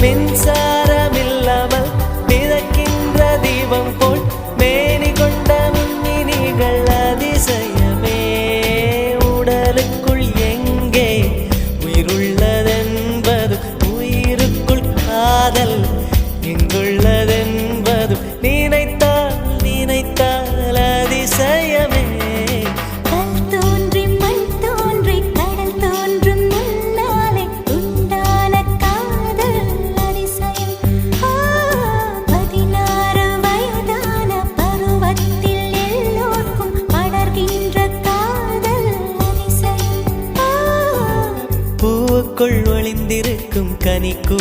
மின்சாரமில்லாமல் மிதக்கின்ற தீபம் போல் மேனி கொண்ட மின்மினிகள் அதிசயமே. உடலுக்குள் எங்கே உயிருள்ளதென்பது, உயிருக்குள் காதல் எங்குள்ளதென்பது நினைத்தால் நினைத்தால் அதிசயமே. பூவுக்குள் ஒளிந்திருக்கும் கனிக்கூ